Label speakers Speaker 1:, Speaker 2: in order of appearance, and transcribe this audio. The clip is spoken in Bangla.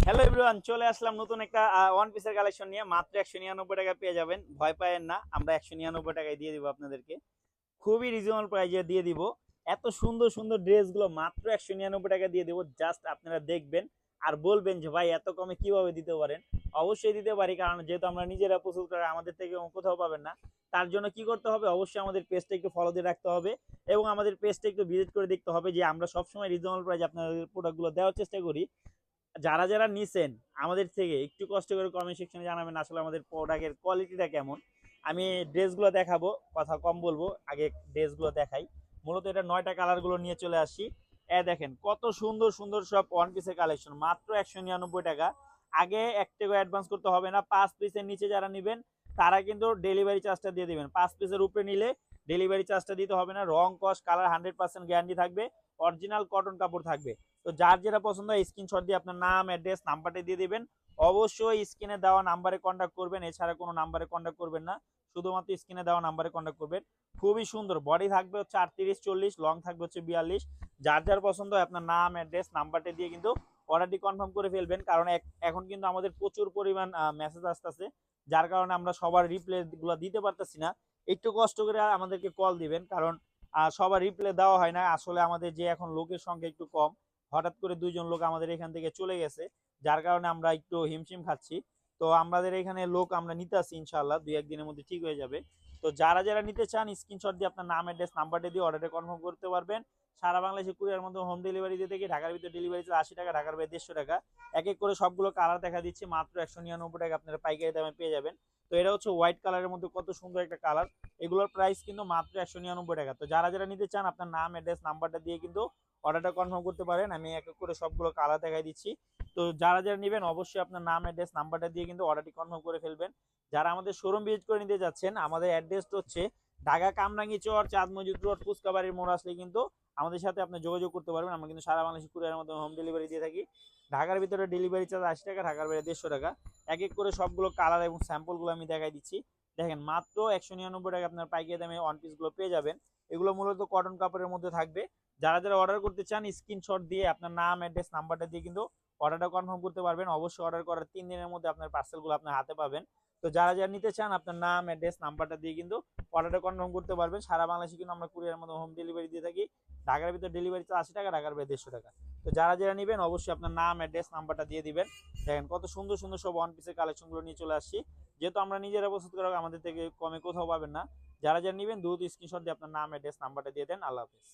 Speaker 1: হ্যালো এভরিওয়ান, চলে আসলাম নতুন একটা ওয়ান পিসের কালেকশন নিয়ে। মাত্র 199 টাকা পেয়ে যাবেন, ভয় পায়েন না, আমরা 199 টাকায় দিয়ে দিব আপনাদেরকে। খুবই রিজনেবল প্রাইজে দিয়ে দিব। এত সুন্দর সুন্দর ড্রেসগুলো মাত্র 199 টাকা দিয়ে দিব। জাস্ট আপনারা দেখবেন আর বলবেন যে ভাই এত কমে কিভাবে দিতে পারেন। অবশ্যই দিতে পারি, কারণ যেহেতু আমরা নিজেরা প্রস্তুত করে আমাদের থেকে কোথাও পাবেন না। তার জন্য কি করতে হবে, অবশ্যই আমাদের পেজটা একটু ফলো দিয়ে রাখতে হবে এবং আমাদের পেজটা একটু ভিজিট করে দেখতে হবে যে আমরা সবসময় রিজনেবল প্রাইজে আপনাদের প্রোডাক্টগুলো দেওয়ার চেষ্টা করি। যারা যারা নিছেন আমাদের থেকে একটু কষ্ট করে কমেন্ট সেকশনে জানাবেন আসলে আমাদের প্রোডাক্টের কোয়ালিটিটা কেমন। আমি ড্রেসগুলো দেখাবো, কথা কম বলবো, আগে ড্রেসগুলো দেখাই। মূলত এটা 9টা কালারগুলো নিয়ে চলে আসি। দেখেন কত সুন্দর সুন্দর সব ওয়ান পিসের কালেকশন, মাত্র 199 টাকা। আগে 1 টাকা অ্যাডভান্স করতে হবে না। 5 পিসের নিচে যারা নেবেন তারা কিন্তু ডেলিভারি চার্জটা দিয়ে দিবেন। 5 পিসের উপরে নিলে ডেলিভারি চার্জটা দিতে হবে না। রং কস কালার 100% গ্যারান্টি থাকবে, অরিজিনাল কটন কাপড় থাকবে। তো যার যেটা পছন্দ হয় স্ক্রিনশট দিয়ে আপনার নাম, অ্যাড্রেস, নাম্বারটা দিয়ে দিবেন। অবশ্যই স্ক্রিনে দেওয়া নাম্বারে কন্ট্যাক্ট করবেন, এছাড়া কোনো নাম্বারে কন্ট্যাক্ট করবেন না, শুধুমাত্র স্ক্রিনে দেওয়া নাম্বারে কন্ট্যাক্ট করবেন। খুবই সুন্দর, বডি থাকবে হচ্ছে 38-40, লং থাকবে হচ্ছে 42। যার যার পছন্দ হয় আপনার নাম, অ্যাড্রেস, নাম্বারটা দিয়ে কিন্তু অর্ডারটি কনফার্ম করে ফেলবেন, কারণ এখন কিন্তু আমাদের প্রচুর পরিমাণ মেসেজ আসতেছে, যার কারণে আমরা সবার রিপ্লাই গুলো দিতে পারতেছি না। একটু কষ্ট করে আমাদেরকে কল দিবেন, কারণ সবার রিপ্লাই দেওয়া হয় না। আসলে আমাদের যে এখন লোকের সংখ্যা একটু কম, হঠাৎ করে 2জন লোক আমাদের এখান থেকে চলে গেছে, যার কারণে আমরা একটু হিমশিম খাচ্ছি। তো আমাদের এখানে লোক আমরা নিতে আসি, ইনশাল্লাহ 2-1 দিনের মধ্যে ঠিক হয়ে যাবে। তো যারা যারা নিতে চান স্ক্রিনশট দিয়ে আপনার নাম, অ্যাড্রেস, নাম্বারটা দিয়ে অর্ডারটা কনফার্ম করতে পারবেন। সারা বাংলাদেশে কুরিয়ার মধ্যে হোম ডেলিভারি দিয়ে থাকি। ঢাকার ভিতরে ডেলিভারি চার্জ 80 টাকা, ঢাকার বাইরে 150 টাকা। এক এক করে সবগুলো কালার দেখা দিচ্ছি, মাত্র 199 টাকা আপনারা পাইকারি দামে পেয়ে যাবেন। তো এটা হচ্ছে হোয়াইট কালারের মধ্যে কত সুন্দর একটা কালার। এগুলোর প্রাইস কিন্তু মাত্র 199 টাকা। তো যারা যারা নিতে চান আপনার নাম, অ্যাড্রেস, নাম্বারটা দিয়ে কিন্তু অর্ডারটা কনফার্ম করতে পারেন। আমি এক এক করে সবগুলো কালার দেখাই দিচ্ছি। তো যারা যারা নেবেন অবশ্যই আপনার নাম, অ্যাড্রেস, নাম্বারটা দিয়ে কিন্তু অর্ডারটি কনফার্ম করে ফেলবেন। যারা আমাদের শোরুম ভিজিট করে নিতে যাচ্ছেন, আমাদের অ্যাড্রেসটা হচ্ছে ঢাকা কামরাঙ্গি চর, চাঁদ মজুদ রোড, ফুচকাবাড়ির মোড় আসলে কিন্তু আমাদের সাথে আপনি যোগাযোগ করতে পারবেন। আমরা কিন্তু সারা বাংলাদেশ কুরিয়ারের মধ্যে হোম ডেলিভারি দিয়ে থাকি। ঢাকার ভিতরে ডেলিভারি চার্জ 80 টাকা, ঢাকার বাইরে 150 টাকা। এক এক করে সবগুলো কালার এবং স্যাম্পলগুলো আমি দেখাই দিচ্ছি। দেখেন মাত্র 199 টাকা আপনার পাইকারি দামে ওয়ান পিসগুলো পেয়ে যাবেন। এগুলো মূলত কটন কাপড়ের মধ্যে থাকবে। যারা যারা অর্ডার করতে চান স্ক্রিনশট দিয়ে আপনার নাম, অ্যাড্রেস, নাম্বারটা দিয়ে কিন্তু অর্ডারটা কনফার্ম করতে পারবেন। অবশ্যই অর্ডার করার 3 দিনের মধ্যে আপনার পার্সেলগুলো আপনার হাতে পাবেন। তো যারা যারা নিতে চান আপনার নাম, অ্যাড্রেস, নাম্বারটা দিয়ে কিন্তু অর্ডারটা কনফার্ম করতে পারবেন। সারা বাংলাদেশে কিন্তু আমরা কুরিয়ারের মধ্যে হোম ডেলিভারি দিয়ে থাকি। ঢাকার ভিতরে ডেলিভারি চার্জ 80 টাকা, ঢাকার বাইরে 150 টাকা। তো যারা যারা নেবেন অবশ্যই আপনার নাম, অ্যাড্রেস, নাম্বারটা দিয়ে দিবেন। দেখেন কত সুন্দর সুন্দর সব ওয়ান পিসের কালেকশনগুলো নিয়ে চলে আসছি। যেহেতু আমরা নিজেরা প্রস্তুত করা, আমাদের থেকে কমে কোথাও পাবেন না। যারা যারা নেবেন দ্রুত স্ক্রিনশট দিয়ে আপনার নাম, অ্যাড্রেস, নাম্বারটা দিয়ে দেন। আল্লাহ হাফেজ।